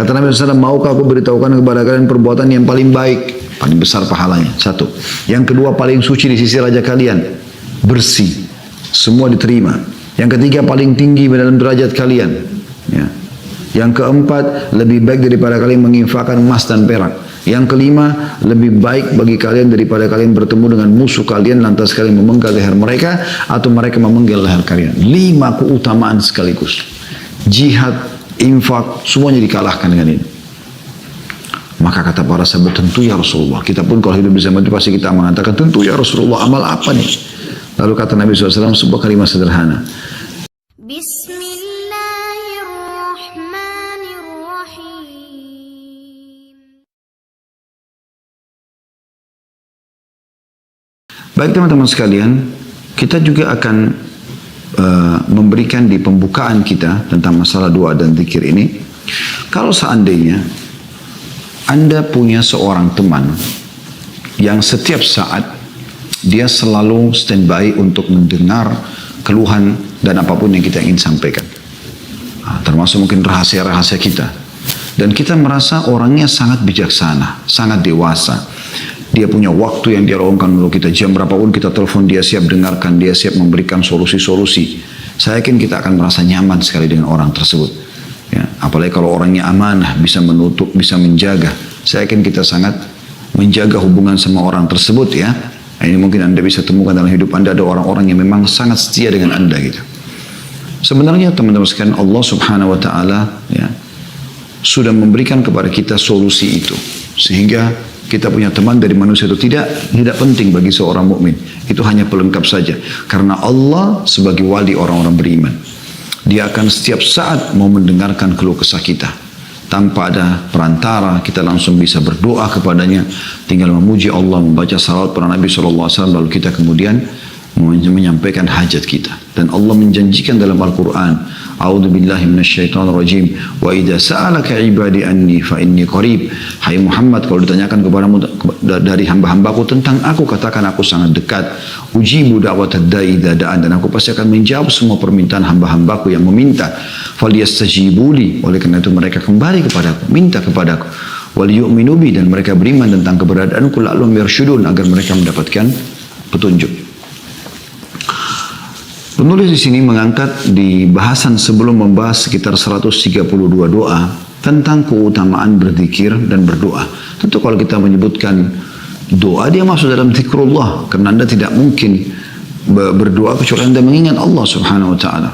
Kata Nabi SAW, maukah aku beritahukan kepada kalian perbuatan yang paling baik, paling besar pahalanya? Satu. Yang kedua, paling suci di sisi Raja kalian, bersih, semua diterima. Yang ketiga, paling tinggi dalam derajat kalian. Ya. Yang keempat, lebih baik daripada kalian menginfakkan emas dan perak. Yang kelima, lebih baik bagi kalian daripada kalian bertemu dengan musuh kalian lantas kalian memenggal leher mereka atau mereka memenggal leher kalian. 5 keutamaan sekaligus. Jihad, infak, semuanya dikalahkan dengan ini. Maka kata para sahabat, tentu ya Rasulullah. Kita pun kalau hidup bersama itu pasti kita mengatakan, tentu ya Rasulullah, amal apa nih? Lalu kata Nabi SAW sebuah kalimat sederhana. Baik teman-teman sekalian, kita juga akan memberikan di pembukaan kita tentang masalah doa dan zikir ini. Kalau seandainya Anda punya seorang teman yang setiap saat dia selalu standby untuk mendengar keluhan dan apapun yang kita ingin sampaikan, termasuk mungkin rahasia-rahasia kita, dan kita merasa orangnya sangat bijaksana, sangat dewasa. Dia punya waktu yang dia luangkan untuk kita. Jam berapapun kita telepon, dia siap dengarkan, dia siap memberikan solusi-solusi. Saya yakin kita akan merasa nyaman sekali dengan orang tersebut. Ya, apalagi kalau orangnya amanah, bisa menutup, bisa menjaga. Saya yakin kita sangat menjaga hubungan sama orang tersebut ya. Nah, ini mungkin Anda bisa temukan dalam hidup Anda, ada orang-orang yang memang sangat setia dengan Anda gitu. Sebenarnya teman-teman sekalian, Allah Subhanahu wa taala ya sudah memberikan kepada kita solusi itu. Sehingga kita punya teman dari manusia itu tidak penting bagi seorang mukmin. Itu hanya pelengkap saja. Karena Allah sebagai wali orang-orang beriman, Dia akan setiap saat mau mendengarkan keluh kesah kita. Tanpa ada perantara, kita langsung bisa berdoa kepadanya. Tinggal memuji Allah, membaca salawat para Nabi SAW, lalu kita kemudian menyampaikan hajat kita. Dan Allah menjanjikan dalam Al-Quran, A'udzu billahi minasyaitonir rajim. Wa idza sa'alaka 'ibadi anni fa inni qarib. Hai Muhammad, kalau ditanyakan kepadamu dari hamba-hambaku tentang aku, katakan aku sangat dekat. Ujibu da'watad da'i idza da'an, dan aku pasti akan menjawab semua permintaan hamba-hambaku yang meminta. Falyastajibuli, oleh karena itu mereka kembali kepadaku, minta kepadaku. Wal yu'minu bi, dan mereka beriman tentang keberadaanku, la'allahum yarshudun, agar mereka mendapatkan petunjuk. Penulis di sini mengangkat di bahasan sebelum membahas sekitar 132 doa tentang keutamaan berzikir dan berdoa. Tentu kalau kita menyebutkan doa, dia masuk dalam zikrullah, karena Anda tidak mungkin berdoa kecuali Anda mengingat Allah Subhanahu wa taala.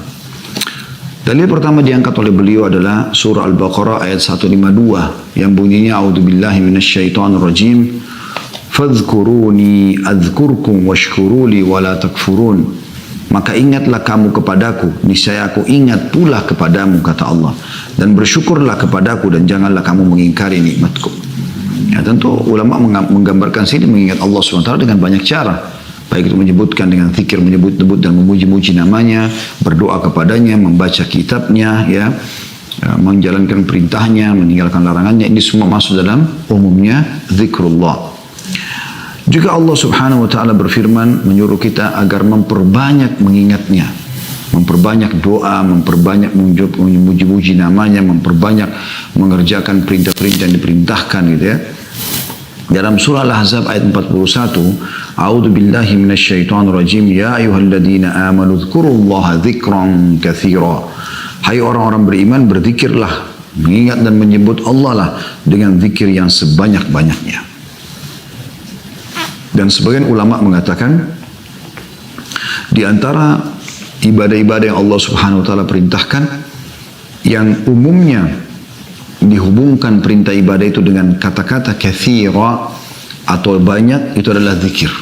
Dalil pertama diangkat oleh beliau adalah surah Al-Baqarah ayat 152 yang bunyinya, A'udzubillahi minasyaitonir rajim. Fadhkuruni adzkurkum washkuruli wala takfurun. Maka ingatlah kamu kepadaku, niscaya aku ingat pula kepadamu, kata Allah. Dan bersyukurlah kepadaku dan janganlah kamu mengingkari nikmatku. Ya, tentu ulama menggambarkan sini mengingat Allah SWT dengan banyak cara. Baik itu menyebutkan dengan zikir, menyebut-nyebut dan memuji-muji namanya, berdoa kepadanya, membaca kitabnya, ya, menjalankan perintahnya, meninggalkan larangannya. Ini semua masuk dalam umumnya zikrullah. Juga Allah Subhanahu wa taala berfirman menyuruh kita agar memperbanyak mengingatnya, memperbanyak doa, memperbanyak memuji-muji namanya, memperbanyak mengerjakan perintah-perintah yang diperintahkan gitu ya. Dalam surah Al-Ahzab ayat 41, A'udzu billahi minasyaitonir rajim, ya ayyuhalladzina amanu dzkurullaha dzikran katsira. Hai orang-orang beriman, berzikirlah, mengingat dan menyebut Allah lah dengan zikir yang sebanyak-banyaknya. Dan sebagian ulama mengatakan di antara ibadah-ibadah yang Allah Subhanahu wa taala perintahkan yang umumnya dihubungkan perintah ibadah itu dengan kata-kata katsira atau banyak, itu adalah zikir.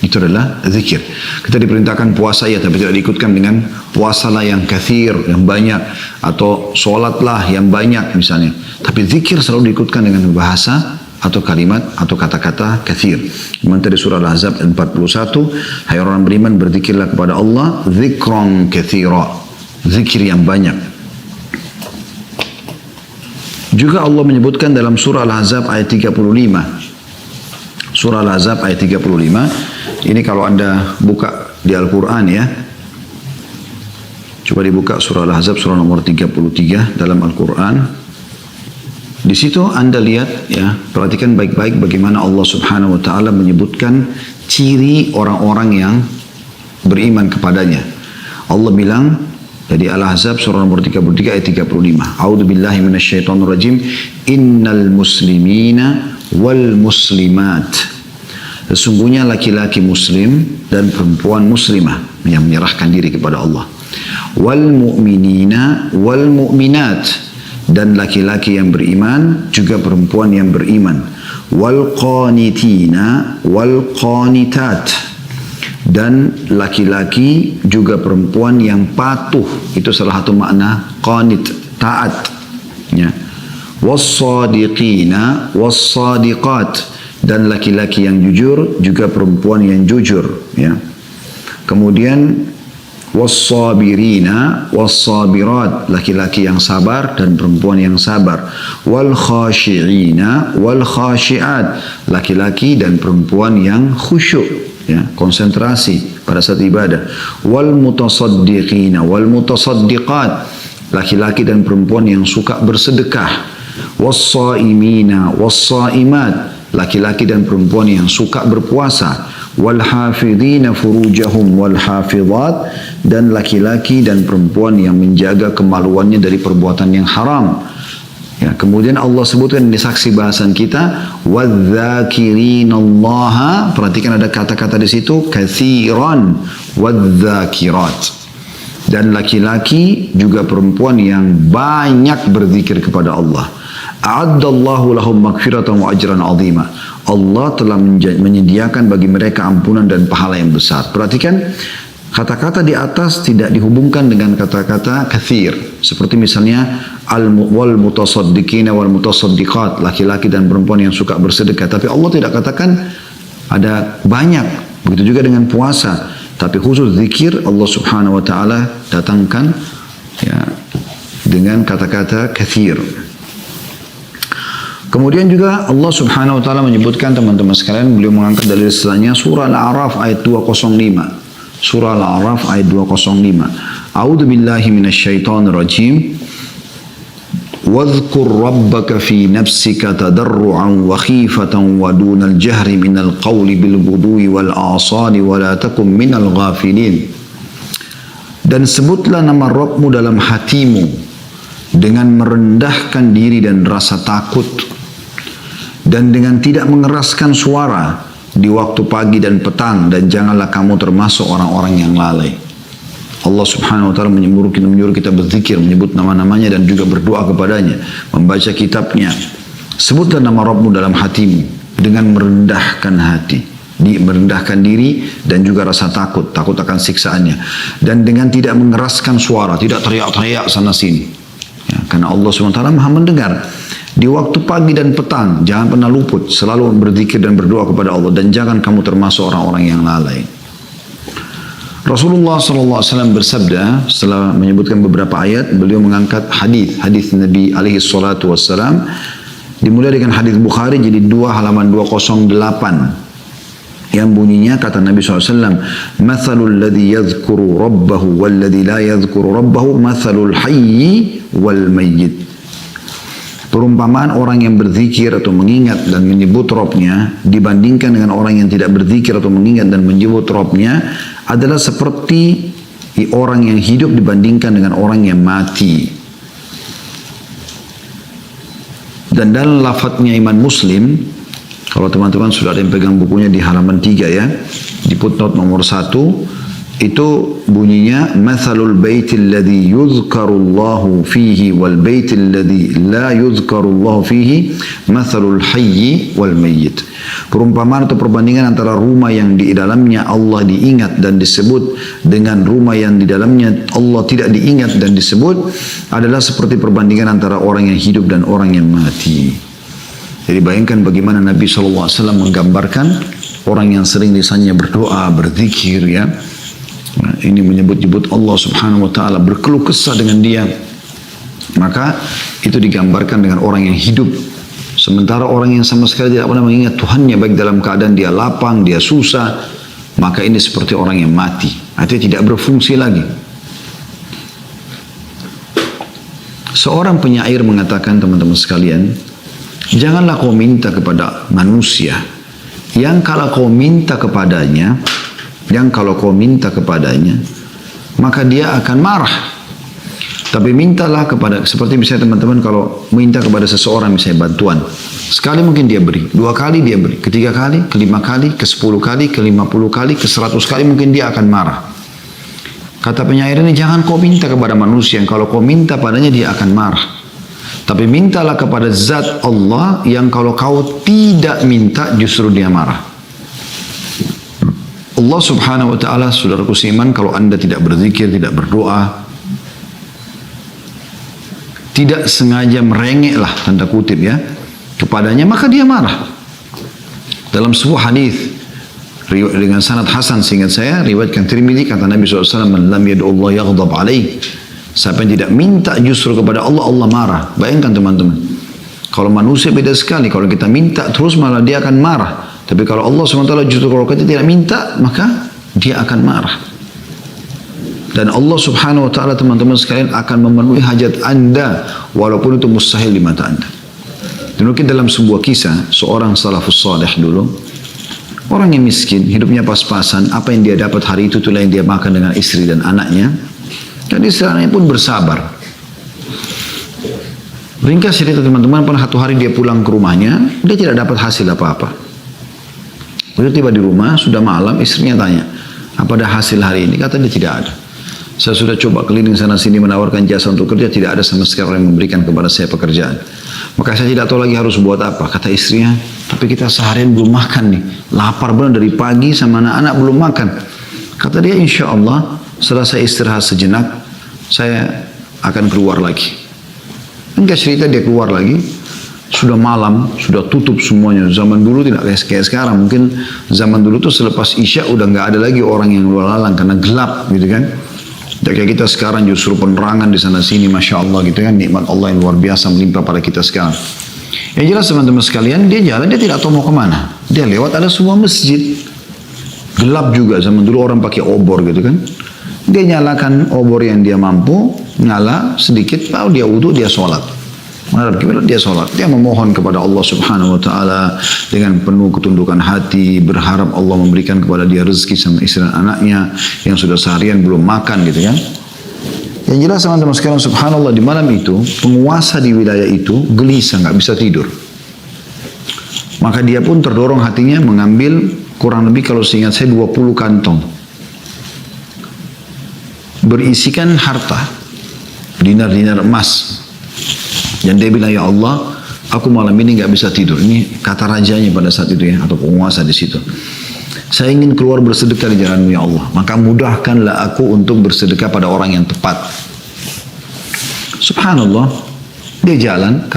Itu adalah zikir. Kita diperintahkan puasa ya, tapi tidak diikutkan dengan puasalah yang katsir, yang banyak, atau sholatlah yang banyak misalnya. Tapi zikir selalu diikutkan dengan bahasa atau kalimat atau kata-kata katsir. Memang tadi surah Al-Ahzab 41, hai orang beriman, berzikirlah kepada Allah dzikran katsira, zikir yang banyak. Juga Allah menyebutkan dalam surah Al-Ahzab ayat 35. Surah Al-Ahzab ayat 35. Ini kalau Anda buka di Al-Quran ya. Coba dibuka surah Al-Ahzab surah nomor 33 dalam Al-Quran. Di situ Anda lihat ya, perhatikan baik-baik bagaimana Allah Subhanahu wa taala menyebutkan ciri orang-orang yang beriman kepadanya. Allah bilang dari Al-Ahzab surah nomor 33 ayat 35. A'udzubillahi minasyaitonirrajim. Innal muslimina wal muslimat. Sesungguhnya laki-laki muslim dan perempuan muslimah yang menyerahkan diri kepada Allah. Wal mu'minina wal mu'minat. Dan laki-laki yang beriman juga perempuan yang beriman. Wal qanitina wal qanitat. Dan laki-laki juga perempuan yang patuh. Itu salah satu makna qanit, taat. Ya. Was-sadiqina was-sadiqat. Dan laki-laki yang jujur juga perempuan yang jujur. Ya. Kemudian was-sabirina was-sabirat, laki-laki yang sabar dan perempuan yang sabar. Wal khashi'ina wal khashi'at, laki-laki dan perempuan yang khusyuk, ya, konsentrasi pada saat ibadah. Wal mutasaddiqina wal mutasaddiqat, laki-laki dan perempuan yang suka bersedekah. Was-saimina was-saimat, laki-laki dan perempuan yang suka berpuasa. Wal hafidhina furujahum wal hafidhat, dan laki-laki dan perempuan yang menjaga kemaluannya dari perbuatan yang haram. Ya, kemudian Allah sebutkan di saksi bahasan kita, wadzakirin-allaha, perhatikan ada kata-kata di situ, katsiran, wadzakirat. Dan laki-laki juga perempuan yang banyak berzikir kepada Allah. A'addallahu lahum maghfiratan wa ajran 'azima. Allah telah menyediakan bagi mereka ampunan dan pahala yang besar. Perhatikan, kata-kata di atas tidak dihubungkan dengan kata-kata kathir. Seperti misalnya wal mutasaddiqina wal mutasaddiqat, laki-laki dan perempuan yang suka bersedekah. Tapi Allah tidak katakan ada banyak. Begitu juga dengan puasa. Tapi khusus zikir Allah Subhanahu wa taala datangkan ya dengan kata-kata kathir. Kemudian juga Allah Subhanahu wa taala menyebutkan, teman-teman sekalian, beliau mengangkat dalil istilahnya surah Al-A'raf ayat 205. Surah Al-A'raf ayat 205. A'udzu billahi minasyaitonir rajim. Wadhkur rabbaka fi nafsika tadarruan wa khifatan wa dunal jahri minal qawli bil ghudwi wal asali wa la takum minal ghafilin. Dan sebutlah nama Rabbmu dalam hatimu dengan merendahkan diri dan rasa takut, dan dengan tidak mengeraskan suara di waktu pagi dan petang, dan janganlah kamu termasuk orang-orang yang lalai. Allah Subhanahu wa taala menyuruh kita berzikir, menyebut nama-namanya dan juga berdoa kepadanya, membaca kitabnya. Sebutlah nama Rabbmu dalam hatimu dengan merendahkan hati, merendahkan diri dan juga rasa takut akan siksaannya, dan dengan tidak mengeraskan suara, tidak teriak-teriak sana sini. Ya, karena Allah SWT maha mendengar. Di waktu pagi dan petang jangan pernah luput, selalu berzikir dan berdoa kepada Allah, dan jangan kamu termasuk orang-orang yang lalai. Rasulullah SAW bersabda setelah menyebutkan beberapa ayat, beliau mengangkat hadis Nabi alaihi salatu wassalam, dimulai dengan hadis Bukhari jadi 2 halaman 208 yang bunyinya, kata Nabi SAW, mathalul ladzi yadhkuru rabbahu wal ladzi la yadhkuru rabbahu mathalul hayyi wal mayyit. Perumpamaan orang yang berzikir atau mengingat dan menyebut Rabbnya dibandingkan dengan orang yang tidak berzikir atau mengingat dan menyebut Rabbnya adalah seperti orang yang hidup dibandingkan dengan orang yang mati. Dan dalam lafadznya Imam Muslim, kalau teman-teman sudah ada yang pegang bukunya di halaman 3 ya, di footnote nomor 1, itu bunyinya mathalul baitil ladzi yuzkarullahu fihi wal baitil ladzi la yuzkarullahu fihi mathalul hayyi wal mayyit. Perumpamaan atau perbandingan antara rumah yang di dalamnya Allah diingat dan disebut dengan rumah yang di dalamnya Allah tidak diingat dan disebut adalah seperti perbandingan antara orang yang hidup dan orang yang mati. Jadi bayangkan bagaimana Nabi SAW menggambarkan orang yang sering lisannya berdoa, berzikir ya. Nah, ini menyebut-nyebut Allah Subhanahu wa taala, berkeluh kesah dengan dia. Maka itu digambarkan dengan orang yang hidup. Sementara orang yang sama sekali tidak pernah mengingat Tuhannya, baik dalam keadaan dia lapang, dia susah, maka ini seperti orang yang mati. Artinya tidak berfungsi lagi. Seorang penyair mengatakan, teman-teman sekalian, Janganlah kau minta kepada manusia yang kalau kau minta kepadanya, maka dia akan marah. Tapi mintalah kepada, seperti misalnya teman-teman kalau minta kepada seseorang misalnya bantuan, sekali mungkin dia beri, 2 kali dia beri, ke 3 kali, ke 5 kali, ke 10 kali, ke 50 kali, ke 100 kali mungkin dia akan marah. Kata penyair ini, jangan kau minta kepada manusia yang kalau kau minta padanya dia akan marah. Tapi mintalah kepada zat Allah yang kalau kau tidak minta justru dia marah. Allah subhanahu wa ta'ala, saudaraku seiman, kalau anda tidak berzikir, tidak berdoa, tidak sengaja merengek lah tanda kutip ya kepadanya, maka dia marah. Dalam sebuah hadis dengan sanad hasan seingat saya, riwayatkan Tirmidzi, kata Nabi SAW, man lam yad'u Allah yaghdab alaih. Siapa yang tidak minta justru kepada Allah, Allah marah. Bayangkan teman-teman, kalau manusia beda sekali, kalau kita minta terus malah dia akan marah. Tapi kalau Allah SWT justru kalau kita tidak minta, maka dia akan marah. Dan Allah subhanahu wa ta'ala teman-teman sekalian akan memenuhi hajat anda walaupun itu mustahil di mata anda. Dan mungkin dalam sebuah kisah seorang salafus salih dulu, orang yang miskin, hidupnya pas-pasan, apa yang dia dapat hari itu itulah yang dia makan dengan istri dan anaknya. Dan istri anaknya pun bersabar. Ringkas cerita teman-teman, pernah satu hari dia pulang ke rumahnya, dia tidak dapat hasil apa-apa. Begitu tiba di rumah, sudah malam, istrinya tanya, apa ada hasil hari ini? Kata dia tidak ada. Saya sudah coba keliling sana sini menawarkan jasa untuk kerja, tidak ada sama sekali orang yang memberikan kepada saya pekerjaan. Maka saya tidak tahu lagi harus buat apa. Kata istrinya, tapi kita seharian belum makan nih. Lapar benar dari pagi sama anak-anak belum makan. Kata dia, insya Allah setelah saya istirahat sejenak, saya akan keluar lagi. Enggak cerita dia keluar lagi. Sudah malam, sudah tutup semuanya. Zaman dulu tidak kayak sekarang. Mungkin zaman dulu tuh selepas Isya udah nggak ada lagi orang yang luar lalang karena gelap gitu kan. Kayak kita sekarang justru penerangan di sana sini, masya Allah gitu kan, nikmat Allah yang luar biasa melimpah pada kita sekarang. Yang jelas teman-teman sekalian, dia jalan, dia tidak tahu mau kemana. Dia lewat ada sebuah masjid, gelap juga, zaman dulu orang pakai obor gitu kan. Dia nyalakan obor yang dia mampu, nyala sedikit, lalu dia wudhu, dia sholat. Dia sholat, dia memohon kepada Allah subhanahu wa ta'ala dengan penuh ketundukan hati, berharap Allah memberikan kepada dia rezeki sama istri dan anaknya yang sudah seharian belum makan gitu kan. Yang jelas teman-teman sekarang subhanallah, di malam itu penguasa di wilayah itu gelisah, nggak bisa tidur. Maka dia pun terdorong hatinya mengambil kurang lebih kalau seingat saya 20 kantong berisikan harta, dinar-dinar emas. Dan dia bilang, ya Allah, aku malam ini nggak bisa tidur. Ini kata rajanya pada saat itu ya, atau penguasa di situ. Saya ingin keluar bersedekah di jalan-Mu ya Allah. Maka mudahkanlah aku untuk bersedekah pada orang yang tepat. Subhanallah, dia jalan.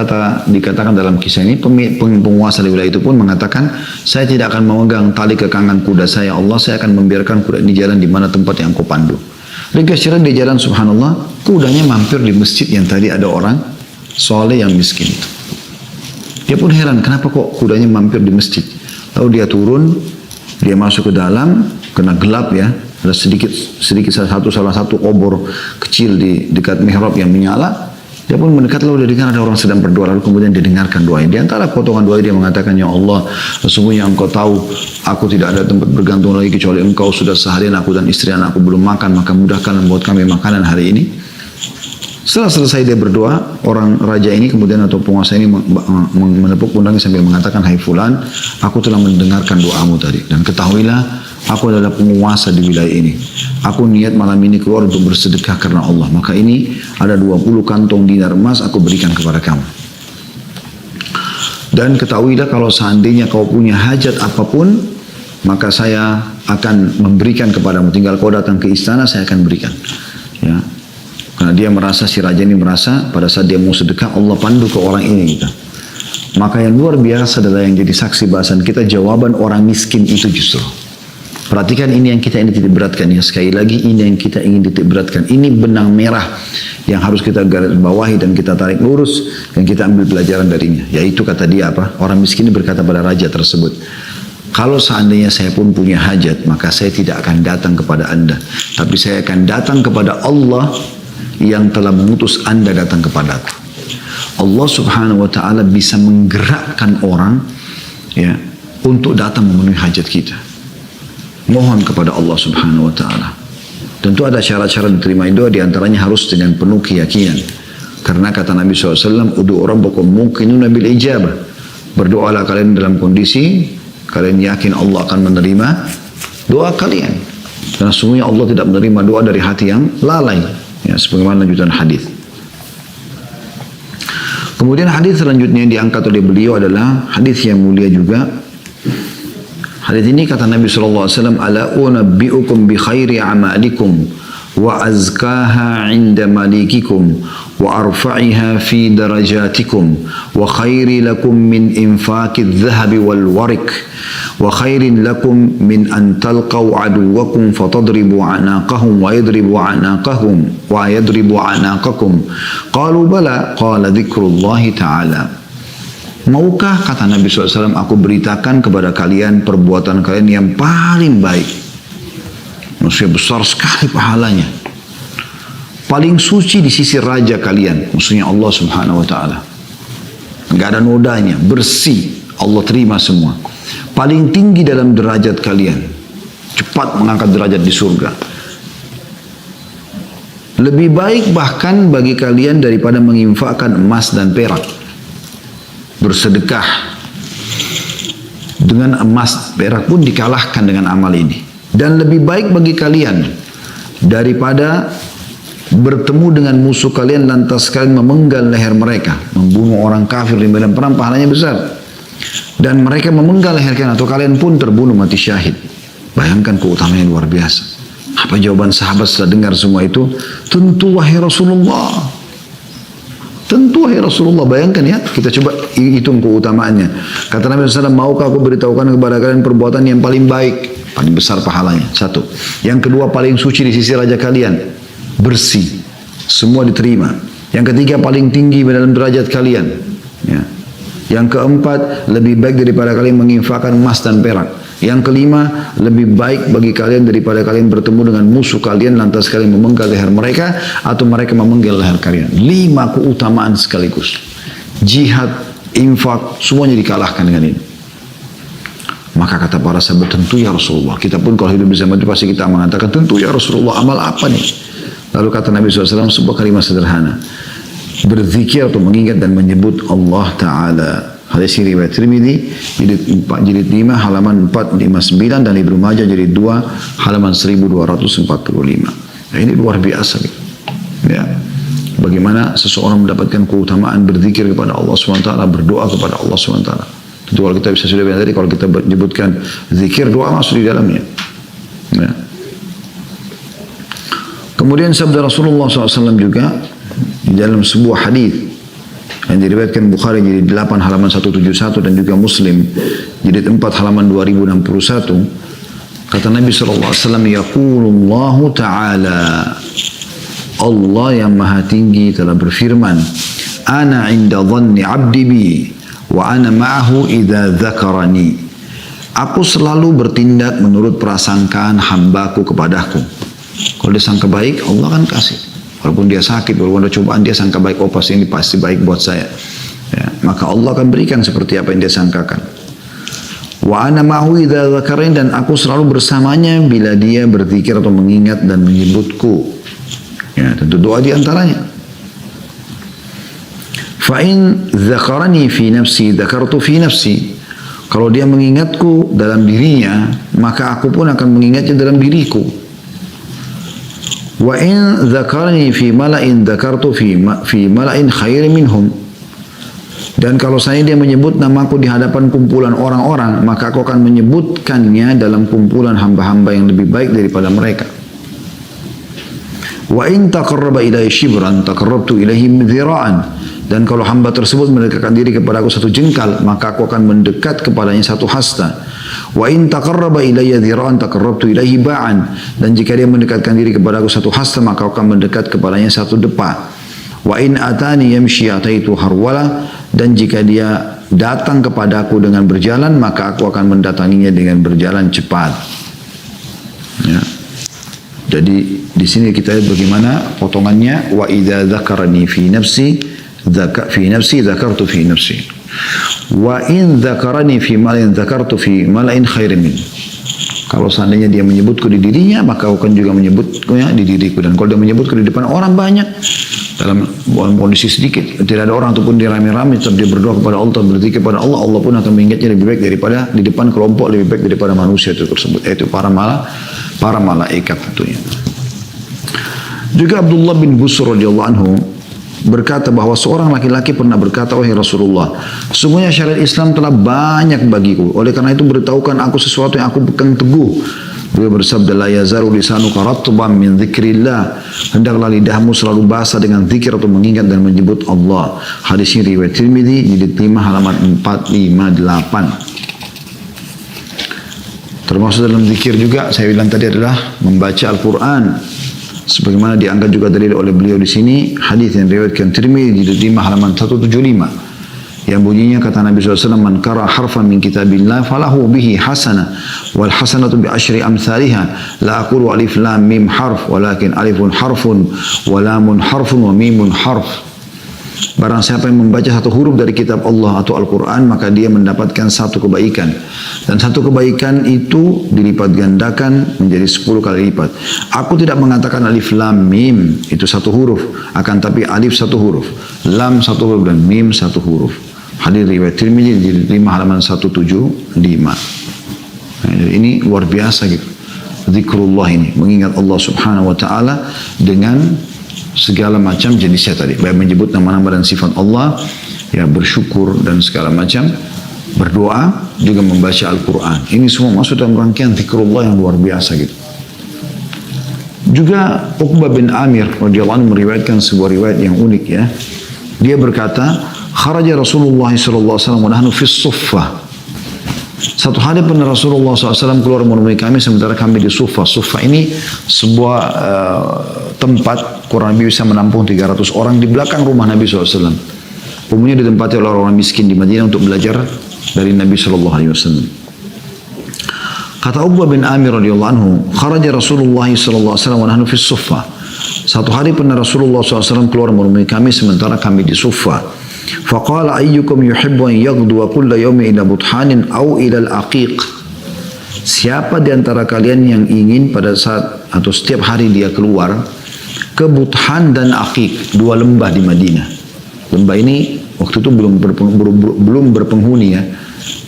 Dikatakan dalam kisah ini, penguasa di wilayah itu pun mengatakan, saya tidak akan memegang tali kekangan kuda saya. Allah, saya akan membiarkan kuda ini jalan di mana tempat yang Kau pandu. Ringkas cerita dia jalan, subhanallah, kudanya mampir di masjid yang tadi ada orang soleh yang miskin itu. Dia pun heran, kenapa kok kudanya mampir di masjid? Lalu dia turun, dia masuk ke dalam, kena gelap ya, ada sedikit salah satu obor kecil di dekat mihrab yang menyala. Dia pun mendekat, lalu dia dengar ada orang sedang berdoa, lalu kemudian dia dengarkan doanya. Di antara potongan doa dia mengatakan, ya Allah, sesungguhnya Engkau tahu aku tidak ada tempat bergantung lagi kecuali Engkau. Sudah seharian aku dan istri anakku belum makan, maka mudahkan membuat kami makanan hari ini. Setelah selesai dia berdoa, orang raja ini kemudian atau penguasa ini menepuk pundaknya sambil mengatakan, hai fulan, aku telah mendengarkan doamu tadi. Dan ketahuilah, aku adalah penguasa di wilayah ini. Aku niat malam ini keluar untuk bersedekah karena Allah. Maka ini ada 20 kantong dinar emas aku berikan kepada kamu. Dan ketahuilah kalau seandainya kau punya hajat apapun, maka saya akan memberikan kepadamu. Tinggal kau datang ke istana, saya akan berikan. Ya. Karena dia merasa, si raja ini merasa pada saat dia mau sedekah Allah pandu ke orang ini gitu. Maka yang luar biasa adalah yang jadi saksi bahasan kita jawaban orang miskin itu justru. Perhatikan ini yang kita ingin titik beratkan ya. Sekali lagi ini yang kita ingin titik beratkan. Ini benang merah yang harus kita garis bawahi dan kita tarik lurus dan kita ambil pelajaran darinya. Yaitu kata dia apa? Orang miskin ini berkata pada raja tersebut, kalau seandainya saya pun punya hajat, maka saya tidak akan datang kepada Anda. Tapi saya akan datang kepada Allah yang telah mengutus Anda datang kepadaku. Allah subhanahu wa ta'ala bisa menggerakkan orang ya untuk datang memenuhi hajat kita. Mohon kepada Allah subhanahu wa ta'ala. Tentu ada syarat-syarat diterima doa, diantaranya harus dengan penuh keyakinan. Karena kata Nabi SAW, Udu'u rabbakum muqinuna bil ijabah. Berdoalah kalian dalam kondisi kalian yakin Allah akan menerima doa kalian. Karena sesungguhnya Allah tidak menerima doa dari hati yang lalai. Ya, sebagaimana lanjutan hadis. Kemudian hadis selanjutnya yang diangkat oleh beliau adalah hadis yang mulia juga. Hadis ini kata Nabi SAW, Ala unabbi'ukum bi khairi amalikum wa azkaha inda malikikum wa arfa'iha fi darajatikum wa khairi lakum min infaqid dhahabi wal warik wa khairin lakum min an talqaw aduwakum fatadribu anaqahum wa yadribu anaqakum qalu bala qala dhikrullahi ta'ala. Maukah, kata Nabi SAW, aku beritakan kepada kalian perbuatan kalian yang paling baik. Maksudnya besar sekali pahalanya. Paling suci di sisi raja kalian. Maksudnya Allah subhanahu wa ta'ala. Enggak ada nodanya, bersih. Allah terima semua. Paling tinggi dalam derajat kalian. Cepat mengangkat derajat di surga. Lebih baik bahkan bagi kalian daripada menginfakkan emas dan perak. Bersedekah dengan emas perak pun dikalahkan dengan amal ini. Dan lebih baik bagi kalian daripada bertemu dengan musuh kalian lantas kalian memenggal leher mereka, membunuh orang kafir di medan perang, pahalanya besar. Dan mereka memenggal leher kalian atau kalian pun terbunuh mati syahid. Bayangkan keutamaan yang luar biasa. Apa jawaban sahabat setelah dengar semua itu? Tentu wahai Rasulullah. Tentu wahai Rasulullah, bayangkan ya, kita coba hitung keutamaannya. Kata Nabi SAW, maukah aku beritahukan kepada kalian perbuatan yang paling baik, paling besar pahalanya? Satu. Yang kedua, paling suci di sisi raja kalian, bersih, semua diterima. Yang ketiga, paling tinggi dalam derajat kalian. Ya. Yang keempat, lebih baik daripada kalian menginfakkan emas dan perak. Yang kelima, lebih baik bagi kalian daripada kalian bertemu dengan musuh kalian lantas kalian memenggal leher mereka atau mereka memenggal leher kalian. 5 keutamaan sekaligus. Jihad, infak, semuanya dikalahkan dengan ini. Maka kata para sahabat, tentu ya Rasulullah. Kita pun kalau hidup bersama itu pasti kita mengatakan, tentu ya Rasulullah, amal apa nih? Lalu kata Nabi SAW sebuah kalimat sederhana. Berzikir atau mengingat dan menyebut Allah Ta'ala. Hadis riwayat Tirmidzi jilid 5 halaman 459 dan Ibnu Majah jilid 2 halaman 1245. Nah, ini luar biasa gitu. Ya. Bagaimana seseorang mendapatkan keutamaan berzikir kepada Allah SWT, berdoa kepada Allah SWT. Itu kalau kita bisa sudah bilang tadi, kalau kita menyebutkan zikir, doa masuk di dalamnya. Ya. Kemudian sabda Rasulullah SAW juga di dalam sebuah hadis yang diriwayatkan Bukhari jilid 8 halaman 171 dan juga Muslim jilid 4 halaman 2061, kata Nabi SAW, yaqulullahu ta'ala, Allah yang maha tinggi telah berfirman, ana inda dhanni abdi bi wa ana ma'ahu idza dzakarani. Aku selalu bertindak menurut prasangkaan hambaku kepadaku. Kalau dia sangka baik, Allah akan kasih. Walaupun dia sakit, walaupun ada cobaan, dia sangka baik, oh pasti ini pasti baik buat saya. Ya, maka Allah akan berikan seperti apa yang dia sangkakan. Wa ana ma'ahu idza dzakarani, dan aku selalu bersamanya bila dia berzikir atau mengingat dan menyebutku. Ya, tentu doa di antaranya. Fa in dzakarani fi nafsi dzakartu fi nafsi. Kalau dia mengingatku dalam dirinya, maka aku pun akan mengingatnya dalam diriku. Wa in dzakarni fi mala'in dzakartu fi mala'in khairin minhum. Dan kalau saya dia menyebut namaku di hadapan kumpulan orang-orang, maka aku akan menyebutkannya dalam kumpulan hamba-hamba yang lebih baik daripada mereka. Wa in taqarraba ilayya shibran taqarrabtu ilayhi dhira'an. Dan kalau hamba tersebut mendekatkan diri kepada aku 1 jengkal, maka aku akan mendekat kepadanya 1 hasta. Wa in taqarraba ilayya dhira'an taqarrabtu ilayhi ba'an. Dan jika dia mendekatkan diri kepada aku 1 hasta, maka aku akan mendekat kepadanya 1 depa. Wa in atani yamshi ataitu harwala. Dan jika dia datang kepadaku dengan berjalan, maka aku akan mendatanginya dengan berjalan cepat. Ya. Jadi di sini kita lihat bagaimana potongannya. Wa idza dzakarani fi nafsi fi nafsi dzakartu fi nafsi. Wa in dzakarani fi mala'in dzakartu fi mala'in khairin min. Kalau seandainya dia menyebutku di dirinya, maka aku akan juga menyebutnya di diriku. Dan kalau dia menyebutku di depan orang banyak, dalam kondisi sedikit, tidak ada orang ataupun dia rame-rame, tetap dia berdoa kepada Allah, berzikir kepada Allah, Allah pun akan mengingatnya lebih baik daripada di depan kelompok, lebih baik daripada manusia itu tersebut, yaitu para malaikat tentunya. Juga Abdullah bin Busr radhiyallahu anhu berkata bahwa seorang laki-laki pernah berkata, wahai Rasulullah, sesungguhnya syariat Islam telah banyak bagiku, oleh karena itu beritahukan aku sesuatu yang aku pegang teguh. Beliau bersabda, la yazaru lisanuka ratban min dzikrillah, hendaklah lidahmu selalu basah dengan zikir atau mengingat dan menyebut Allah. Hadis ini riwayat Tirmidzi, jilid 5 halaman 458. Termasuk dalam zikir juga saya bilang tadi adalah membaca Al-Quran. Sebagaimana diangkat juga dalil oleh beliau di sini, hadis yang diriwayatkan Tirmidzi jilid 5 halaman 175. Yang bunyinya kata Nabi SAW, man qara harfan min kitabillah falahu bihi hasanah wal hasanatu bi asyri amsalihha la aqulu alif lam mim harf walakin alifun harfun wa lamun harfun wa mimun harf. Barang siapa yang membaca satu huruf dari kitab Allah atau Al-Quran, maka dia mendapatkan satu kebaikan. Dan satu kebaikan itu dilipat gandakan menjadi 10 kali lipat. Aku tidak mengatakan alif lam mim, itu satu huruf. Akan tapi alif satu huruf, lam satu huruf, dan mim satu huruf. Hadis riwayat Tirmidzi di 5 halaman 175. Nah, ini luar biasa gitu. Zikrullah ini, mengingat Allah subhanahu wa ta'ala dengan segala macam jenisnya tadi, baik menyebut nama-nama dan sifat Allah, ya bersyukur dan segala macam, berdoa, juga membaca Al-Quran. Ini semua masuk dalam rangkaian zikrullah yang luar biasa gitu. Juga Uqbah bin Amir radhiyallahu anhu meriwayatkan sebuah riwayat yang unik ya. Dia berkata, kharaja Rasulullah sallallahu alaihi wasallam wa nahnu fi suffah. Satu hari pernah Rasulullah SAW keluar menemui kami sementara kami di Suffah. Suffah ini sebuah tempat kurang lebih bisa menampung 300 orang di belakang rumah Nabi SAW. Umumnya ditempati oleh orang miskin di Madinah untuk belajar dari Nabi SAW. Kata Uqbah bin Amir radhiyallahu anhu, kharaja Rasulullah SAW wa nahnu fi Suffah. Satu hari pernah Rasulullah SAW keluar menemui kami sementara kami di Suffah. Faqala ayyukum yuhibbu an yaghduwa kulla yawmin ila buthanin aw ila al-aqiq. Siapa di antara kalian yang ingin pada saat atau setiap hari dia keluar ke Buthan dan Aqiq, dua lembah di Madinah. Lembah ini waktu itu belum berpenghuni ya.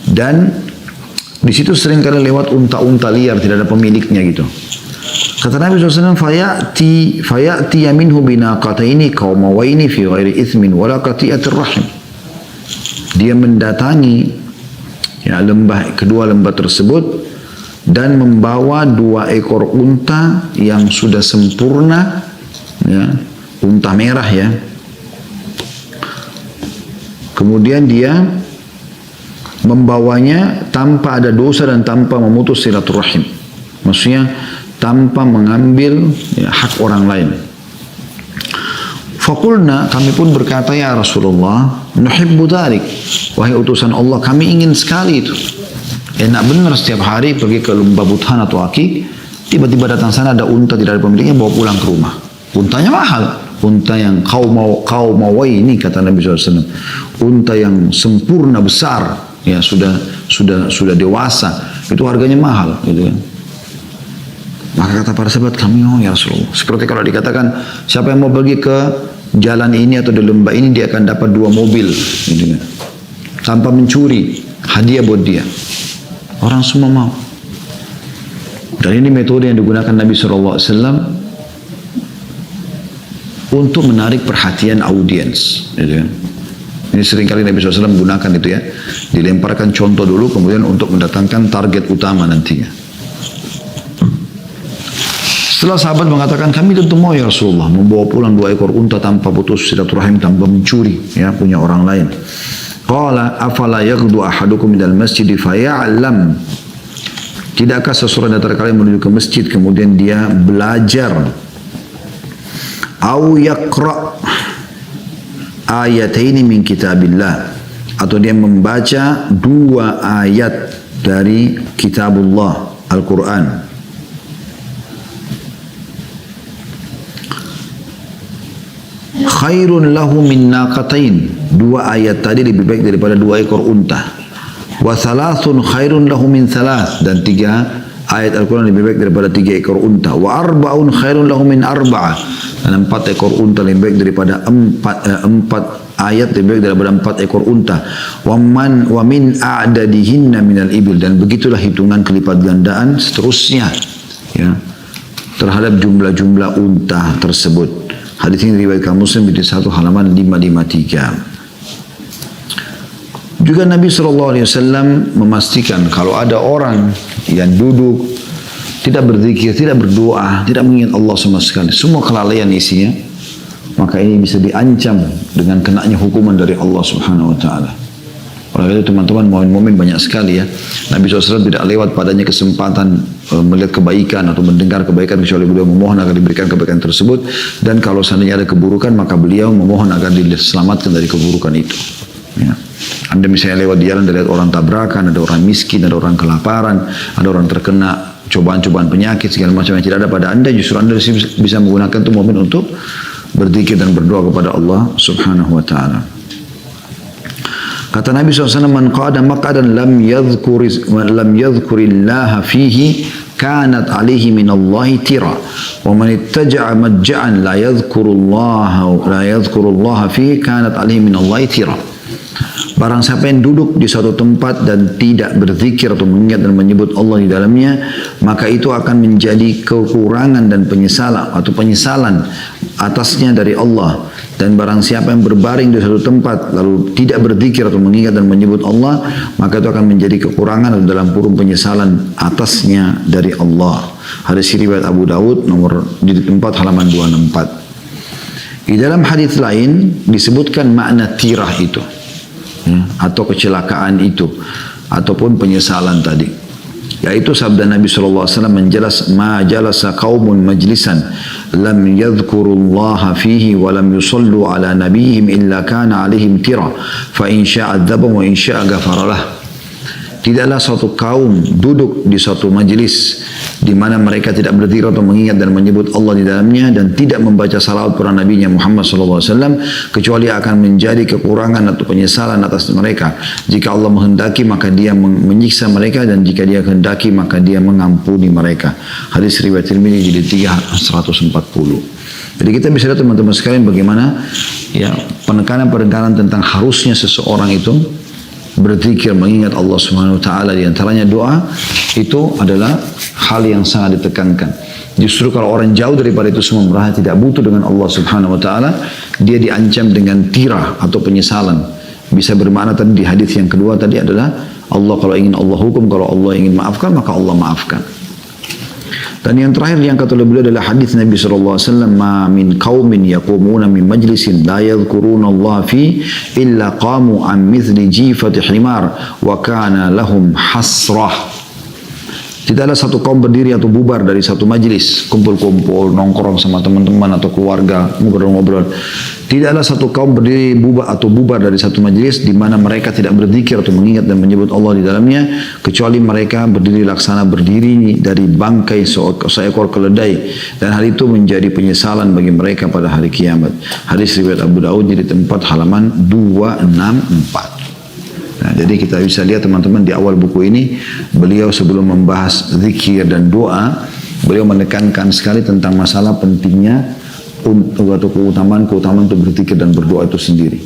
Dan di situ sering kali lewat unta-unta liar, tidak ada pemiliknya gitu. Kata Nabi SAW, fayati yaminhu binaqataini qaumawaini fi ghairi ithmin wala qati'atir rahim. Dia mendatangi ya kedua lembah tersebut dan membawa 2 ekor unta yang sudah sempurna ya, unta merah ya. Kemudian dia membawanya tanpa ada dosa dan tanpa memutus silaturahim. Maksudnya tanpa mengambil ya, hak orang lain. Fakulna, kami pun berkata, ya Rasulullah, nuhibbu dhalik. Wahai utusan Allah, kami ingin sekali itu. Enak benar setiap hari pergi ke lembah Buthan atau Aqiq, tiba-tiba datang sana ada unta tidak ada pemiliknya, bawa pulang ke rumah. Untanya mahal. Unta yang qaumawai ini kata Nabi SAW. Unta yang sempurna besar, ya sudah dewasa. Itu harganya mahal, gitu kan. Maka kata para sahabat, kami mau ya Rasulullah. Seperti kalau dikatakan siapa yang mau pergi ke jalan ini atau di lembah ini, dia akan dapat 2 mobil gitu kan. Tanpa mencuri, hadiah buat dia. Orang semua mau. Dan ini metode yang digunakan Nabi SAW untuk menarik perhatian audiens gitu kan. Ini seringkali Nabi SAW gunakan itu ya. Dilemparkan contoh dulu, kemudian untuk mendatangkan target utama nantinya. Setelah sahabat mengatakan, kami tentu mau ya Rasulullah membawa pulang 2 ekor unta tanpa putus silaturahim, tanpa mencuri ya punya orang lain. Qala afala yaghdu ahadukum minal masjid faya'lam. Tidakkah seseorang dari kalian menuju ke masjid kemudian dia belajar au yaqra ayataini min kitabillah, atau dia membaca 2 ayat dari kitabullah Al-Quran. khairun lahu min naqatain. Dua ayat tadi lebih baik daripada dua ekor unta. Wa thalathun khairun lahu min thalath. Dan tiga ayat Al-Quran lebih baik daripada tiga ekor unta. Wa arba'un khairun lahu min arba'ah. Dan empat ekor unta lebih baik daripada empat ayat lebih baik daripada empat ekor unta. Wa min a'dadihinna minal ibil. Dan begitulah hitungan kelipat gandaan seterusnya, ya, terhadap jumlah-jumlah unta tersebut. Hadis ini diriwayatkan Muslim di 1 halaman 553. Juga Nabi SAW memastikan kalau ada orang yang duduk tidak berzikir, tidak berdoa, tidak mengingat Allah sama sekali, semua kelalaian isinya, maka ini bisa diancam dengan kenanya hukuman dari Allah Subhanahu Wa Taala. Oleh itu teman-teman, momen-momen banyak sekali ya. Nabi SAW tidak lewat padanya kesempatan melihat kebaikan atau mendengar kebaikan kecuali beliau memohon agar diberikan kebaikan tersebut. Dan kalau seandainya ada keburukan maka beliau memohon agar diselamatkan dari keburukan itu. Ya. Anda misalnya lewat di jalan, lihat orang tabrakan, ada orang miskin, ada orang kelaparan, ada orang terkena cobaan-cobaan penyakit segala macam yang tidak ada pada Anda, justru Anda bisa menggunakan itu momen untuk berzikir dan berdoa kepada Allah Subhanahu Wa Taala. Kata Nabi SAW, man qada maq'adan lam yadhkurillaha fihi kanat alaihi minallahi tira wa man ittaja'a madja'an la yadhkurullaha fihi kanat alaihi minallahi tira. Barang siapa yang duduk di suatu tempat dan tidak berzikir atau mengingat dan menyebut Allah di dalamnya, maka itu akan menjadi kekurangan dan penyesalan atasnya dari Allah. Dan barang siapa yang berbaring di suatu tempat lalu tidak berzikir atau mengingat dan menyebut Allah, maka itu akan menjadi kekurangan atau dalam kurung penyesalan atasnya dari Allah. Hadis riwayat Abu Dawud nomor jilid 4 halaman 264. Di dalam hadis lain disebutkan makna tirah itu, ya, atau kecelakaan itu ataupun penyesalan tadi, yaitu sabda Nabi SAW menjelas, ma jalasa qaumun majlisan lam yadhkurullaha fihi wa lam yusallu ala nabiyihim illa kana alaihim tira fa in sya'a adzabahum wa in sya'a ghafara lah. Tidaklah suatu kaum duduk di suatu majlis di mana mereka tidak berzikir atau mengingat dan menyebut Allah di dalamnya dan tidak membaca salawat kepada Nabi Muhammad SAW, kecuali akan menjadi kekurangan atau penyesalan atas mereka. Jika Allah menghendaki maka dia menyiksa mereka, dan jika dia kehendaki maka dia mengampuni mereka. Hadis riwayat Tirmidzi jilid 3 140. Jadi kita bisa lihat teman-teman sekalian bagaimana ya penekanan tentang harusnya seseorang itu berzikir, mengingat Allah Subhanahu Wa Taala, di antaranya doa, itu adalah hal yang sangat ditekankan. Justru kalau orang jauh daripada itu semua, merasa tidak butuh dengan Allah Subhanahu Wa Taala, dia diancam dengan tirah atau penyesalan. Bisa bermakna tadi di hadis yang kedua tadi adalah Allah kalau ingin Allah hukum, kalau Allah ingin maafkan maka Allah maafkan. Dan yang terakhir yang kata beliau adalah hadis Nabi SAW, ma min qaumin yaqumuna min majlisin la yadhkuruna Allah fi illa qamu an mithli jifati himar wa kana lahum hasrah. Tidaklah satu kaum berdiri atau bubar dari satu majlis, kumpul-kumpul, nongkrong sama teman-teman atau keluarga, ngobrol-ngobrol. Tidaklah satu kaum berdiri bubar dari satu majlis di mana mereka tidak berzikir atau mengingat dan menyebut Allah di dalamnya, kecuali mereka berdiri laksana berdiri dari bangkai seekor keledai, dan hal itu menjadi penyesalan bagi mereka pada hari kiamat. Hadis riwayat Abu Dawud jilid 4 halaman 264. Nah, jadi kita bisa lihat teman-teman di awal buku ini, beliau sebelum membahas zikir dan doa, beliau menekankan sekali tentang masalah pentingnya atau keutamaan untuk berzikir dan berdoa itu sendiri.